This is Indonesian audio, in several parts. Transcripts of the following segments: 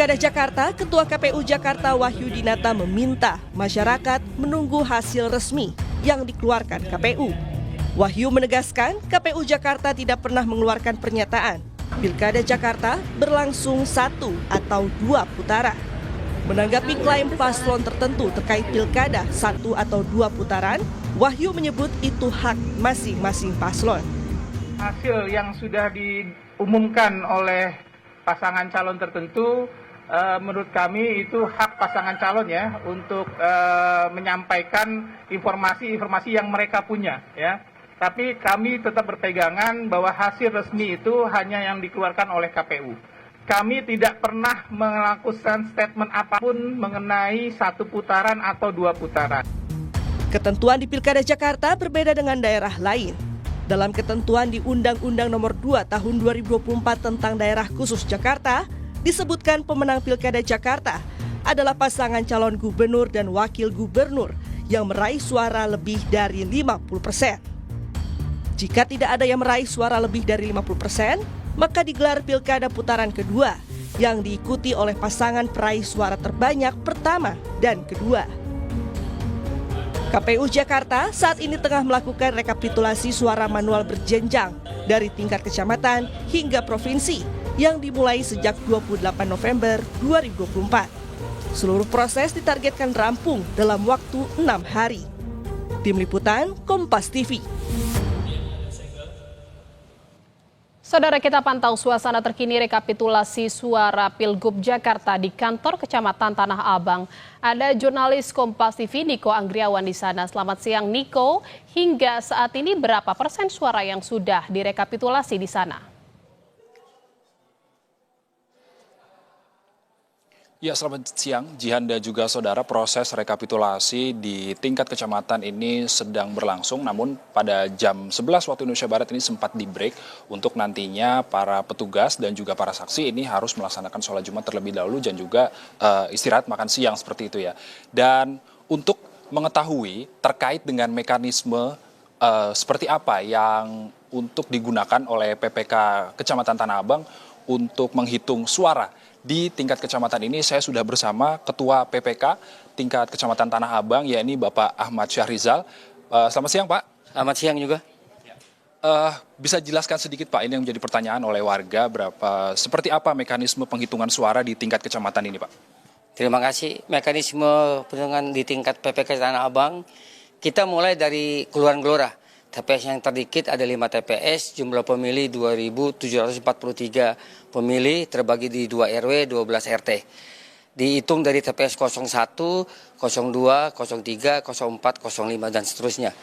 Pilkada Jakarta, Ketua KPU Jakarta Wahyudinata meminta masyarakat menunggu hasil resmi yang dikeluarkan KPU. Wahyu menegaskan KPU Jakarta tidak pernah mengeluarkan pernyataan Pilkada Jakarta berlangsung 1 atau 2 putaran. Menanggapi klaim paslon tertentu terkait Pilkada 1 atau 2 putaran, Wahyu menyebut itu hak masing-masing paslon. Hasil yang sudah diumumkan oleh pasangan calon tertentu, menurut kami itu hak pasangan calon ya untuk menyampaikan informasi-informasi yang mereka punya ya. Tapi kami tetap berpegangan bahwa hasil resmi itu hanya yang dikeluarkan oleh KPU. Kami tidak pernah melakukan statement apapun mengenai 1 putaran atau 2 putaran. Ketentuan di Pilkada Jakarta berbeda dengan daerah lain. Dalam ketentuan di Undang-Undang Nomor 2 Tahun 2024 tentang Daerah Khusus Jakarta, disebutkan pemenang Pilkada Jakarta adalah pasangan calon gubernur dan wakil gubernur yang meraih suara lebih dari 50%. Jika tidak ada yang meraih suara lebih dari 50%, maka digelar Pilkada putaran kedua yang diikuti oleh pasangan peraih suara terbanyak pertama dan kedua. KPU Jakarta saat ini tengah melakukan rekapitulasi suara manual berjenjang dari tingkat kecamatan hingga provinsi yang dimulai sejak 28 November 2024. Seluruh proses ditargetkan rampung dalam waktu 6 hari. Tim Liputan Kompas TV. Saudara, kita pantau suasana terkini rekapitulasi suara Pilgub Jakarta di kantor Kecamatan Tanah Abang. Ada jurnalis Kompas TV Niko Anggriawan di sana. Selamat siang Niko, hingga saat ini berapa persen suara yang sudah direkapitulasi di sana? Ya, selamat siang Jihan dan juga saudara. Proses rekapitulasi di tingkat kecamatan ini sedang berlangsung, namun pada jam 11 waktu Indonesia Barat ini sempat di-break untuk nantinya para petugas dan juga para saksi ini harus melaksanakan sholat Jumat terlebih dahulu dan juga istirahat makan siang seperti itu ya. Dan untuk mengetahui terkait dengan mekanisme seperti apa yang untuk digunakan oleh PPK Kecamatan Tanah Abang untuk menghitung suara di tingkat kecamatan ini, saya sudah bersama Ketua PPK tingkat Kecamatan Tanah Abang, yakni Bapak Ahmad Syahrizal. Selamat siang Pak. Selamat siang juga. Bisa jelaskan sedikit Pak, ini yang menjadi pertanyaan oleh warga, seperti apa mekanisme penghitungan suara di tingkat kecamatan ini Pak? Terima kasih. Mekanisme penghitungan di tingkat PPK Tanah Abang, kita mulai dari Kelurahan Gelora. TPS yang terdikit ada 5 TPS, jumlah pemilih 2.743 pemilih terbagi di 2 RW, 12 RT. Dihitung dari TPS 01, 02, 03, 04, 05 dan seterusnya.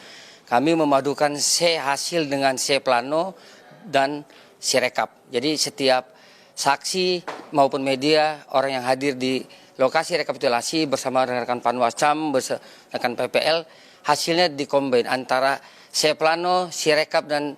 Kami memadukan C hasil dengan C plano dan C rekap. Jadi setiap saksi maupun media, orang yang hadir di lokasi rekapitulasi bersama rekan Panwascam, bersama rekan PPL, hasilnya dikombin antara C plano, C rekap dan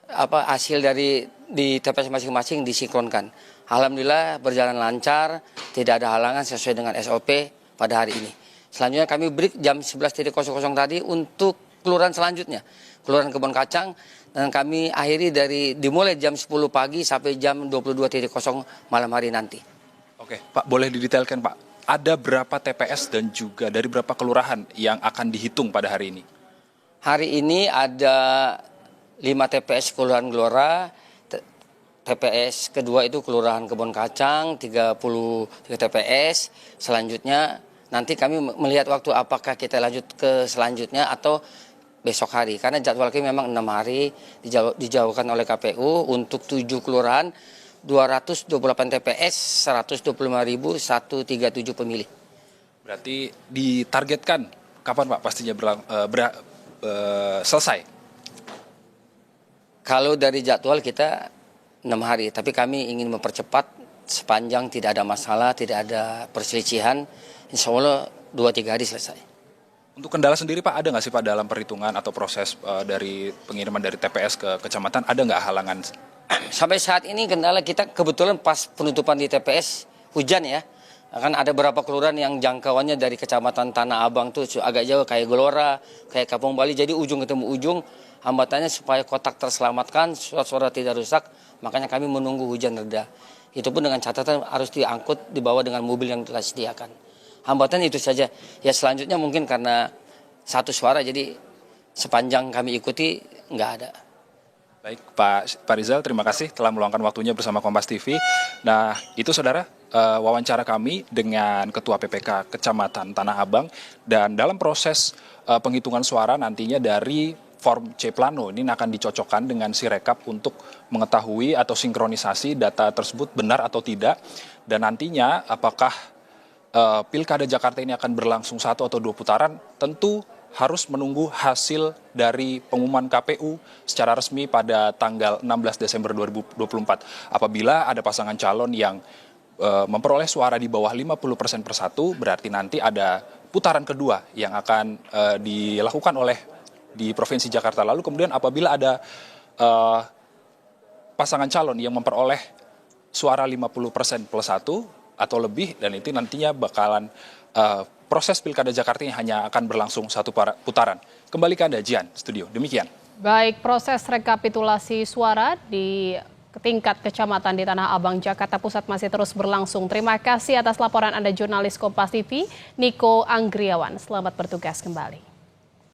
hasil dari di TPS masing-masing disinkronkan. Alhamdulillah berjalan lancar, tidak ada halangan sesuai dengan SOP pada hari ini. Selanjutnya kami break jam 11.00 tadi untuk kelurahan selanjutnya, Kelurahan Kebon Kacang, dan kami akhiri dimulai jam 10 pagi sampai jam 22.00 malam hari nanti. Oke, Pak, boleh didetailkan Pak, ada berapa TPS dan juga dari berapa kelurahan yang akan dihitung pada hari ini? Hari ini ada 5 TPS Kelurahan Gelora, TPS kedua itu Kelurahan Kebon Kacang, 33 TPS. Selanjutnya nanti kami melihat waktu apakah kita lanjut ke selanjutnya atau besok hari. Karena jadwal kami memang 6 hari dijauhkan oleh KPU untuk 7 kelurahan, 228 TPS, 125.137 pemilih. Berarti ditargetkan kapan Pak pastinya selesai? Kalau dari jadwal kita 6 hari, tapi kami ingin mempercepat sepanjang tidak ada masalah, tidak ada perselisihan, insya Allah 2-3 hari selesai. Untuk kendala sendiri Pak, ada nggak sih Pak dalam perhitungan atau proses dari pengiriman dari TPS ke kecamatan, ada nggak halangan? Sampai saat ini kendala kita kebetulan pas penutupan di TPS hujan ya. Kan ada beberapa kelurahan yang jangkauannya dari Kecamatan Tanah Abang tuh agak jauh, kayak Gelora, kayak Kampung Bali, jadi ujung ketemu ujung. Hambatannya supaya kotak terselamatkan, surat-surat tidak rusak, makanya kami menunggu hujan reda. Itu pun dengan catatan harus diangkut, dibawa dengan mobil yang telah disediakan. Hambatan itu saja. Ya selanjutnya mungkin karena satu suara, jadi sepanjang kami ikuti nggak ada. Baik, Pak Rizal, terima kasih telah meluangkan waktunya bersama Kompas TV. Nah, itu saudara wawancara kami dengan Ketua PPK Kecamatan Tanah Abang, dan dalam proses penghitungan suara nantinya dari form C Plano ini akan dicocokkan dengan Sirekap untuk mengetahui atau sinkronisasi data tersebut benar atau tidak, dan nantinya apakah Pilkada Jakarta ini akan berlangsung 1 atau 2 putaran, tentu harus menunggu hasil dari pengumuman KPU secara resmi pada tanggal 16 Desember 2024. Apabila ada pasangan calon yang memperoleh suara di bawah 50% persatu, berarti nanti ada putaran kedua yang akan dilakukan oleh di Provinsi Jakarta. Lalu kemudian apabila ada pasangan calon yang memperoleh suara 50% plus 1 atau lebih, dan itu nantinya bakalan proses Pilkada Jakarta ini hanya akan berlangsung 1 putaran. Kembali ke Anda, Jian, studio. Demikian. Baik, proses rekapitulasi suara di tingkat kecamatan di Tanah Abang, Jakarta Pusat masih terus berlangsung. Terima kasih atas laporan Anda, jurnalis Kompas TV, Niko Anggriawan. Selamat bertugas kembali.